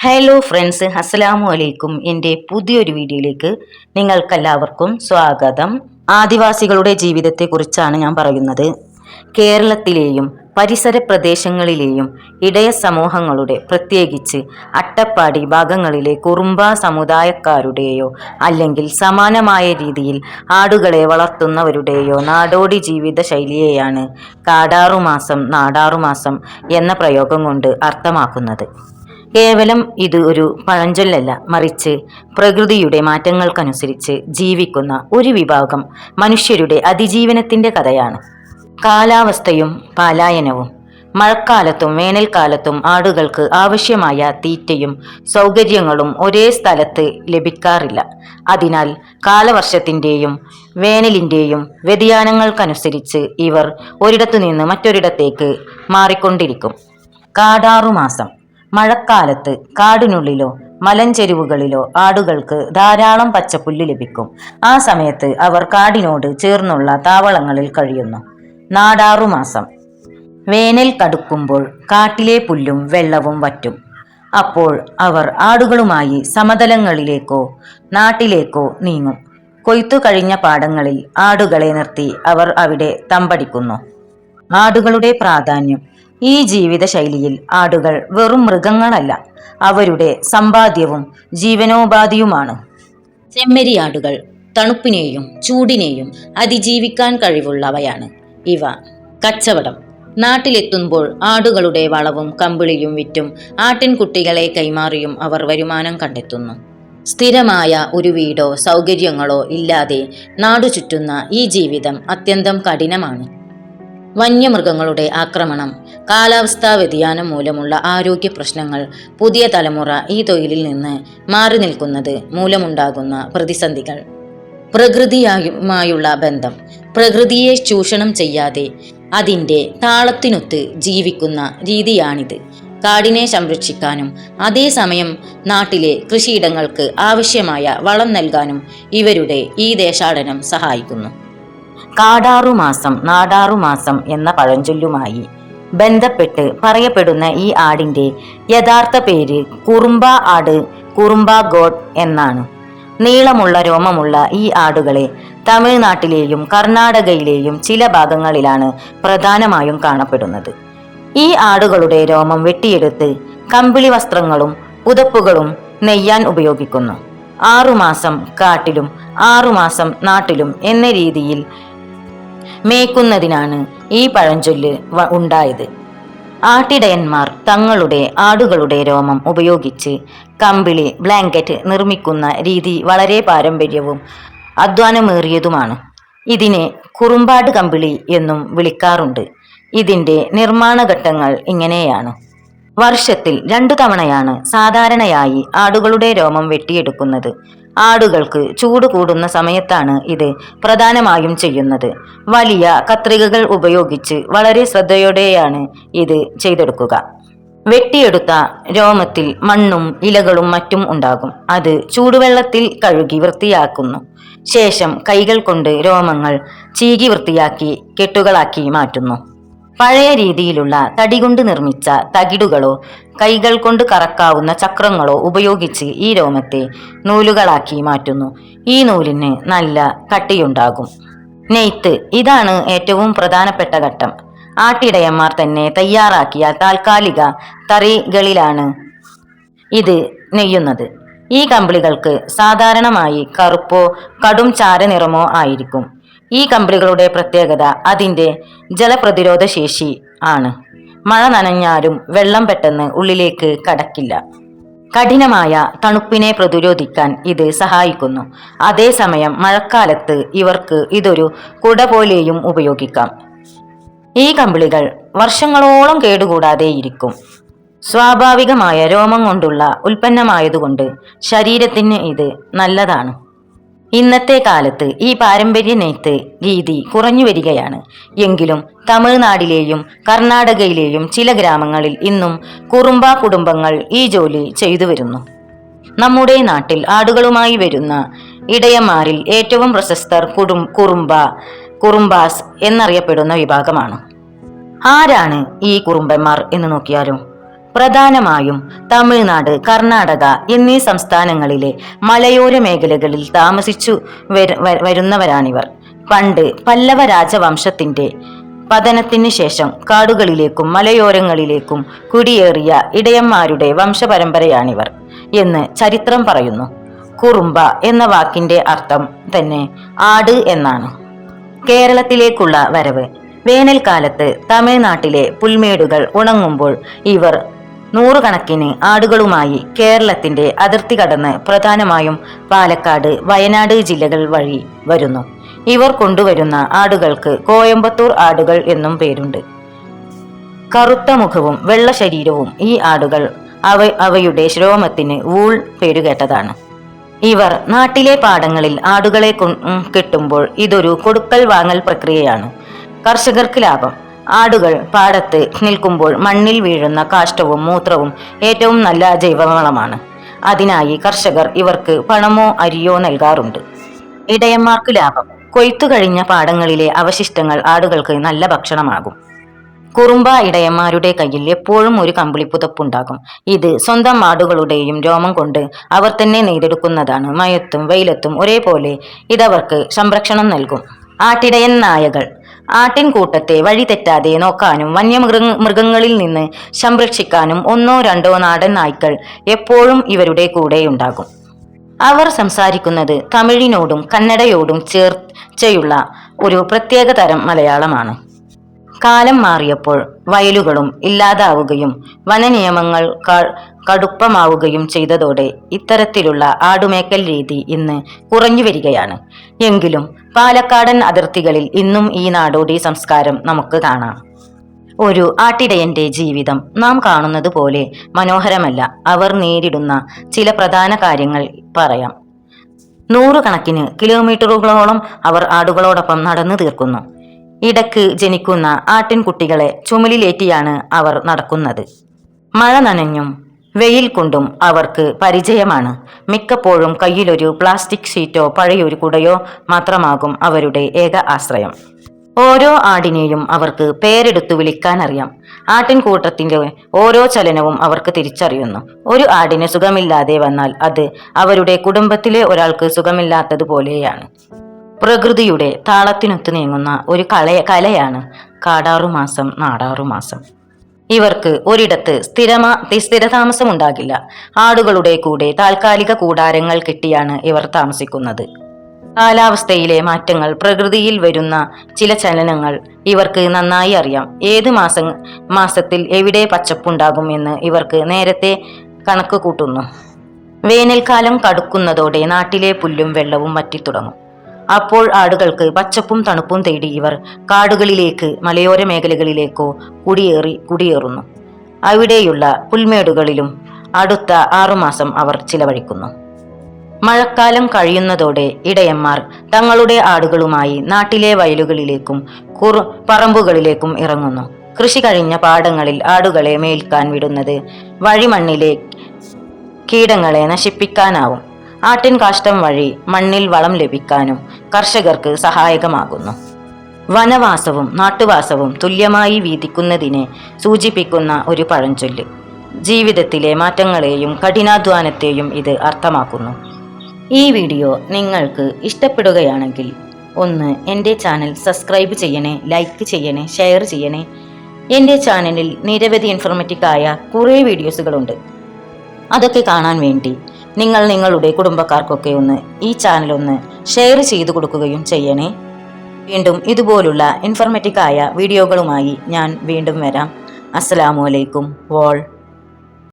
Hello friends, അസ്സലാമു അലൈക്കും. എൻ്റെ പുതിയൊരു വീഡിയോയിലേക്ക് നിങ്ങൾക്കെല്ലാവർക്കും സ്വാഗതം. ആദിവാസികളുടെ ജീവിതത്തെക്കുറിച്ചാണ് ഞാൻ പറയുന്നത്. കേരളത്തിലെയും പരിസര പ്രദേശങ്ങളിലെയും ഇടയ സമൂഹങ്ങളുടെ, പ്രത്യേകിച്ച് അട്ടപ്പാടി ഭാഗങ്ങളിലെ കുറുമ്പ സമുദായക്കാരുടെയോ അല്ലെങ്കിൽ സമാനമായ രീതിയിൽ ആടുകളെ വളർത്തുന്നവരുടെയോ നാടോടി ജീവിത ശൈലിയെയാണ് കാടാറുമാസം, നാടാറുമാസം എന്ന പ്രയോഗം കൊണ്ട് അർത്ഥമാക്കുന്നത്. കേവലം ഇത് ഒരു പഴഞ്ചൊല്ലല്ല, മറിച്ച് പ്രകൃതിയുടെ മാറ്റങ്ങൾക്കനുസരിച്ച് ജീവിക്കുന്ന ഒരു വിഭാഗം മനുഷ്യരുടെ അതിജീവനത്തിന്റെ കഥയാണ്. കാലാവസ്ഥയും പലായനവും. മഴക്കാലത്തും വേനൽക്കാലത്തും ആടുകൾക്ക് ആവശ്യമായ തീറ്റയും സൗകര്യങ്ങളും ഒരേ സ്ഥലത്ത് ലഭിക്കാറില്ല. അതിനാൽ കാലവർഷത്തിൻ്റെയും വേനലിൻ്റെയും വ്യതിയാനങ്ങൾക്കനുസരിച്ച് ഇവർ ഒരിടത്തു നിന്ന് മറ്റൊരിടത്തേക്ക് മാറിക്കൊണ്ടിരിക്കും. കാടാറുമാസം. മഴക്കാലത്ത് കാടിനുള്ളിലോ മലഞ്ചെരുവുകളിലോ ആടുകൾക്ക് ധാരാളം പച്ചപ്പുല്ല് ലഭിക്കും. ആ സമയത്ത് അവർ കാടിനോട് ചേർന്നുള്ള താവളങ്ങളിൽ കഴിയുന്നു. നാടാറുമാസം. വേനൽ കടുക്കുമ്പോൾ കാട്ടിലെ പുല്ലും വെള്ളവും വറ്റും. അപ്പോൾ അവർ ആടുകളുമായി സമതലങ്ങളിലേക്കോ നാട്ടിലേക്കോ നീങ്ങും. കൊയ്ത്തു കഴിഞ്ഞ പാടങ്ങളിൽ ആടുകളെ നിർത്തി അവർ അവിടെ തമ്പടിക്കുന്നു. ആടുകളുടെ പ്രാധാന്യം. ഈ ജീവിതശൈലിയിൽ ആടുകൾ വെറും മൃഗങ്ങളല്ല, അവരുടെ സമ്പാദ്യവും ജീവനോപാധിയുമാണ്. ചെമ്മരിയാടുകൾ തണുപ്പിനെയും ചൂടിനെയും അതിജീവിക്കാൻ കഴിവുള്ളവയാണ്. ഇവ കച്ചവടം. നാട്ടിലെത്തുമ്പോൾ ആടുകളുടെ വളവും കമ്പിളിയും വിറ്റും ആട്ടിൻകുട്ടികളെ കൈമാറിയും അവർ വരുമാനം കണ്ടെത്തുന്നു. സ്ഥിരമായ ഒരു വീടോ സൗകര്യങ്ങളോ ഇല്ലാതെ നാടു ചുറ്റുന്ന ഈ ജീവിതം അത്യന്തം കഠിനമാണ്. വന്യമൃഗങ്ങളുടെ ആക്രമണം, കാലാവസ്ഥാ വ്യതിയാനം മൂലമുള്ള ആരോഗ്യ പ്രശ്നങ്ങൾ, പുതിയ തലമുറ ഈ തൊഴിലിൽ നിന്ന് മാറി നിൽക്കുന്നത് മൂലമുണ്ടാകുന്ന പ്രതിസന്ധികൾ. പ്രകൃതിയുമായുള്ള ബന്ധം. പ്രകൃതിയെ ചൂഷണം ചെയ്യാതെ അതിൻ്റെ താളത്തിനൊത്ത് ജീവിക്കുന്ന രീതിയാണിത്. കാടിനെ സംരക്ഷിക്കാനും അതേസമയം നാട്ടിലെ കൃഷിയിടങ്ങൾക്ക് ആവശ്യമായ വളം നൽകാനും ഇവരുടെ ഈ ദേശാടനം സഹായിക്കുന്നു. കാടാറുമാസം, നാടാറുമാസം എന്ന പഴഞ്ചൊല്ലുമായി ബന്ധപ്പെട്ട് പറയപ്പെടുന്ന ഈ ആടിൻ്റെ യഥാർത്ഥ പേര് കുറുമ്പ ആട്, കുറുമ്പ ഗോഡ് എന്നാണ്. നീളമുള്ള രോമമുള്ള ഈ ആടുകളെ തമിഴ്നാട്ടിലെയും കർണാടകയിലെയും ചില ഭാഗങ്ങളിലാണ് പ്രധാനമായും കാണപ്പെടുന്നത്. ഈ ആടുകളുടെ രോമം വെട്ടിയെടുത്ത് കമ്പിളി വസ്ത്രങ്ങളും പുതപ്പുകളും നെയ്യാൻ ഉപയോഗിക്കുന്നു. 6 മാസം കാട്ടിലും 6 മാസം നാട്ടിലും എന്ന രീതിയിൽ മേയ്ക്കുന്നതിനാണ് ഈ പഴഞ്ചൊല്ല് ഉണ്ടായത്. ആട്ടിടയന്മാർ തങ്ങളുടെ ആടുകളുടെ രോമം ഉപയോഗിച്ച് കമ്പിളി, ബ്ലാങ്കറ്റ് നിർമ്മിക്കുന്ന രീതി വളരെ പാരമ്പര്യവും അധ്വാനമേറിയതുമാണ്. ഇതിനെ കുറുമ്പാട് കമ്പിളി എന്നും വിളിക്കാറുണ്ട്. ഇതിൻ്റെ നിർമ്മാണ ഘട്ടങ്ങൾ ഇങ്ങനെയാണ്. വർഷത്തിൽ 2 തവണയാണ് സാധാരണയായി ആടുകളുടെ രോമം വെട്ടിയെടുക്കുന്നത്. ആടുകൾക്ക് ചൂട് കൂടുന്ന സമയത്താണ് ഇത് പ്രധാനമായും ചെയ്യുന്നത്. വലിയ കത്രികകൾ ഉപയോഗിച്ച് വളരെ ശ്രദ്ധയോടെയാണ് ഇത് ചെയ്തെടുക്കുക. വെട്ടിയെടുത്ത രോമത്തിൽ മണ്ണും ഇലകളും മറ്റും ഉണ്ടാകും. അത് ചൂടുവെള്ളത്തിൽ കഴുകി വൃത്തിയാക്കുന്നു. ശേഷം കൈകൾ കൊണ്ട് രോമങ്ങൾ ചീകി വൃത്തിയാക്കി കെട്ടുകളാക്കി മാറ്റുന്നു. പഴയ രീതിയിലുള്ള തടി കൊണ്ട് നിർമ്മിച്ച തകിടുകളോ കൈകൾ കൊണ്ട് കറക്കാവുന്ന ചക്രങ്ങളോ ഉപയോഗിച്ച് ഈ രോമത്തെ നൂലുകളാക്കി മാറ്റുന്നു. ഈ നൂലിന് നല്ല കട്ടിയുണ്ടാകും. നെയ്ത്ത്. ഇതാണ് ഏറ്റവും പ്രധാനപ്പെട്ട ഘട്ടം. ആട്ടിടയന്മാർ തന്നെ തയ്യാറാക്കിയ താൽക്കാലിക തറികളിലാണ് ഇത് നെയ്യുന്നത്. ഈ കമ്പിളികൾക്ക് സാധാരണമായി കറുപ്പോ കടും ചാരനിറമോ ആയിരിക്കും. ഈ കമ്പിളികളുടെ പ്രത്യേകത അതിൻ്റെ ജലപ്രതിരോധ ശേഷി ആണ്. മഴ നനഞ്ഞാലും വെള്ളം പെട്ടെന്ന് ഉള്ളിലേക്ക് കടക്കില്ല. കഠിനമായ തണുപ്പിനെ പ്രതിരോധിക്കാൻ ഇത് സഹായിക്കുന്നു. അതേസമയം മഴക്കാലത്ത് ഇവർക്ക് ഇതൊരു കുട പോലെയും ഉപയോഗിക്കാം. ഈ കമ്പിളികൾ വർഷങ്ങളോളം കേടുകൂടാതെ ഇരിക്കും. സ്വാഭാവികമായ രോമം കൊണ്ടുള്ള ഉൽപ്പന്നമായതുകൊണ്ട് ശരീരത്തിന് ഇത് നല്ലതാണ്. ഇന്നത്തെ കാലത്ത് ഈ പാരമ്പര്യ നെയ്ത്ത് രീതി കുറഞ്ഞു വരികയാണ്. എങ്കിലും തമിഴ്നാട്ടിലെയും കർണാടകയിലെയും ചില ഗ്രാമങ്ങളിൽ ഇന്നും കുറുമ്പ കുടുംബങ്ങൾ ഈ ജോലി ചെയ്തു വരുന്നു. നമ്മുടെ നാട്ടിൽ ആടുകളുമായി വരുന്ന ഇടയന്മാരിൽ ഏറ്റവും പ്രശസ്തർ കുറുമ്പാസ് എന്നറിയപ്പെടുന്ന വിഭാഗമാണ്. ആരാണ് ഈ കുറുമ്പന്മാർ എന്ന് നോക്കിയാലും പ്രധാനമായും തമിഴ്നാട്, കർണാടക എന്നീ സംസ്ഥാനങ്ങളിലെ മലയോര മേഖലകളിൽ താമസിച്ചു വരുന്നവരാണിവർ. പണ്ട് പല്ലവ രാജവംശത്തിന്റെ പതനത്തിന് ശേഷം കാടുകളിലേക്കും മലയോരങ്ങളിലേക്കും കുടിയേറിയ ഇടയന്മാരുടെ വംശപരമ്പരയാണിവർ എന്ന് ചരിത്രം പറയുന്നു. കുറുമ്പ എന്ന വാക്കിന്റെ അർത്ഥം തന്നെ ആട് എന്നാണ്. കേരളത്തിലേക്കുള്ള വരവ്. വേനൽക്കാലത്ത് തമിഴ്നാട്ടിലെ പുൽമേടുകൾ ഉണങ്ങുമ്പോൾ ഇവർ നൂറുകണക്കിന് ആടുകളുമായി കേരളത്തിന്റെ അതിർത്തി കടന്ന് പ്രധാനമായും പാലക്കാട്, വയനാട് ജില്ലകൾ വഴി വരുന്നു. ഇവർ കൊണ്ടുവരുന്ന ആടുകൾക്ക് കോയമ്പത്തൂർ ആടുകൾ എന്നും പേരുണ്ട്. കറുത്ത മുഖവും വെള്ള ശരീരവും ഈ ആടുകൾ അവയുടെ രോമത്തിന് വൂൾ പേരുകേട്ടതാണ്. ഇവർ നാട്ടിലെ പാടങ്ങളിൽ ആടുകളെ കെട്ടുമ്പോൾ ഇതൊരു കൊടുക്കൽ വാങ്ങൽ പ്രക്രിയയാണ്. കർഷകർക്ക് ലാഭം. ആടുകൾ പാടത്ത് നിൽക്കുമ്പോൾ മണ്ണിൽ വീഴുന്ന കാഷ്ടവും മൂത്രവും ഏറ്റവും നല്ല ജൈവവളമാണ്. അതിനായി കർഷകർ ഇവർക്ക് പണമോ അരിയോ നൽകാറുണ്ട്. ഇടയന്മാർക്ക് ലാഭം. കൊയ്ത്തു കഴിഞ്ഞ പാടങ്ങളിലെ അവശിഷ്ടങ്ങൾ ആടുകൾക്ക് നല്ല ഭക്ഷണമാകും. കുറുമ്പ ഇടയന്മാരുടെ കയ്യിൽ എപ്പോഴും ഒരു കമ്പിളിപ്പുതപ്പുണ്ടാകും. ഇത് സ്വന്തം ആടുകളുടെയും രോമം കൊണ്ട് അവർ തന്നെ നെയ്തെടുക്കുന്നതാണ്. മയത്തും വെയിലത്തും ഒരേപോലെ ഇതവർക്ക് സംരക്ഷണം നൽകും. ആട്ടിടയൻ നായകൾ. ആട്ടിൻകൂട്ടത്തെ വഴിതെറ്റാതെ നോക്കാനും വന്യമൃഗങ്ങളിൽ നിന്ന് സംരക്ഷിക്കാനും ഒന്നോ രണ്ടോ നാടൻ നായ്ക്കൾ എപ്പോഴും ഇവരുടെ കൂടെയുണ്ടാകും. അവർ സംസാരിക്കുന്നത് തമിഴിനോടും കന്നഡയോടും ചേർച്ചയുള്ള ഒരു പ്രത്യേക തരം മലയാളമാണ്. കാലം മാറിയപ്പോൾ വയലുകളും ഇല്ലാതാവുകയും വനനിയമങ്ങൾ കടുപ്പമാവുകയും ചെയ്തതോടെ ഇത്തരത്തിലുള്ള ആടുമേക്കൽ രീതി ഇന്ന് കുറഞ്ഞു വരികയാണ്. എങ്കിലും പാലക്കാടൻ അതിർത്തികളിൽ ഇന്നും ഈ നാടോടി സംസ്കാരം നമുക്ക് കാണാം. ഒരു ആട്ടിടയന്റെ ജീവിതം നാം കാണുന്നത് പോലെ മനോഹരമല്ല. അവർ നേരിടുന്ന ചില പ്രധാന കാര്യങ്ങൾ പറയാം. നൂറുകണക്കിന് കിലോമീറ്ററുകളോളം അവർ ആടുകളോടൊപ്പം നടന്നു തീർക്കുന്നു. ഇടയ്ക്ക് ജനിക്കുന്ന ആട്ടിൻകുട്ടികളെ ചുമലിലേറ്റിയാണ് അവർ നടക്കുന്നത്. മഴ നനഞ്ഞും വെയിൽ കൊണ്ടും അവർക്ക് പരിചയമാണ്. മിക്കപ്പോഴും കയ്യിലൊരു പ്ലാസ്റ്റിക് ഷീറ്റോ പഴയൊരു കുടയോ മാത്രമാകും അവരുടെ ഏക ആശ്രയം. ഓരോ ആടിനെയും അവർക്ക് പേരെടുത്തു വിളിക്കാനറിയാം. ആട്ടിൻകൂട്ടത്തിന്റെ ഓരോ ചലനവും അവർക്ക് തിരിച്ചറിയുന്നു. ഒരു ആടിന് സുഖമില്ലാതെ വന്നാൽ അത് അവരുടെ കുടുംബത്തിലെ ഒരാൾക്ക് സുഖമില്ലാത്തതുപോലെയാണ്. പ്രകൃതിയുടെ താളത്തിനൊത്തു നീങ്ങുന്ന ഒരു കലയാണ് കാടാറുമാസം, നാടാറുമാസം. ഇവർക്ക് ഒരിടത്ത് സ്ഥിരതാമസം ഉണ്ടാകില്ല. ആടുകളുടെ കൂടെ താൽക്കാലിക കൂടാരങ്ങൾ കെട്ടിയാണ് ഇവർ താമസിക്കുന്നത്. കാലാവസ്ഥയിലെ മാറ്റങ്ങൾ, പ്രകൃതിയിൽ വരുന്ന ചില ചലനങ്ങൾ ഇവർക്ക് നന്നായി അറിയാം. ഏത് മാസത്തിൽ എവിടെ പച്ചപ്പുണ്ടാകും എന്ന് ഇവർക്ക് നേരത്തെ കണക്ക് കൂട്ടുന്നു. വേനൽക്കാലം കടുക്കുന്നതോടെ നാട്ടിലെ പുല്ലും വെള്ളവും വറ്റിത്തുടങ്ങും. അപ്പോൾ ആടുകൾക്ക് പച്ചപ്പും തണുപ്പും തേടി ഇവർ കാടുകളിലേക്ക്, മലയോര മേഖലകളിലേക്കോ കുടിയേറുന്നു. അവിടെയുള്ള പുൽമേടുകളിലും അടുത്ത 6 മാസം അവർ ചിലവഴിക്കുന്നു. മഴക്കാലം കഴിയുന്നതോടെ ഇടയന്മാർ തങ്ങളുടെ ആടുകളുമായി നാട്ടിലെ വയലുകളിലേക്കും പറമ്പുകളിലേക്കും ഇറങ്ങുന്നു. കൃഷി കഴിഞ്ഞ പാടങ്ങളിൽ ആടുകളെ മേൽക്കാൻ വിടുന്നത് വഴിമണ്ണിലെ കീടങ്ങളെ നശിപ്പിക്കാനാവും. ആട്ടിൻ കാഷ്ടം വഴി മണ്ണിൽ വളം ലഭിക്കാനും കർഷകർക്ക് സഹായകമാകുന്നു. വനവാസവും നാട്ടുവാസവും തുല്യമായി വീതിക്കുന്നതിനെ സൂചിപ്പിക്കുന്ന ഒരു പഴഞ്ചൊല്ല്. ജീവിതത്തിലെ മാറ്റങ്ങളെയും കഠിനാധ്വാനത്തെയും ഇത് അർത്ഥമാക്കുന്നു. ഈ വീഡിയോ നിങ്ങൾക്ക് ഇഷ്ടപ്പെടുകയാണെങ്കിൽ ഒന്ന് എൻ്റെ ചാനൽ സബ്സ്ക്രൈബ് ചെയ്യണേ, ലൈക്ക് ചെയ്യണേ, ഷെയർ ചെയ്യണേ. എൻ്റെ ചാനലിൽ നിരവധി ഇൻഫോർമേറ്റീവായ കുറേ വീഡിയോസുകളുണ്ട്. അതൊക്കെ കാണാൻ വേണ്ടി നിങ്ങൾ നിങ്ങളുടെ കുടുംബക്കാർക്കൊക്കെ ഈ ചാനൽ ഷെയർ ചെയ്തു കൊടുക്കുകയും ചെയ്യണേ. വീണ്ടും ഇതുപോലുള്ള ഇൻഫോർമേറ്റീവായ വീഡിയോകളുമായി ഞാൻ വീണ്ടും വരാം. അസ്സലാമു അലൈക്കും. വോൾ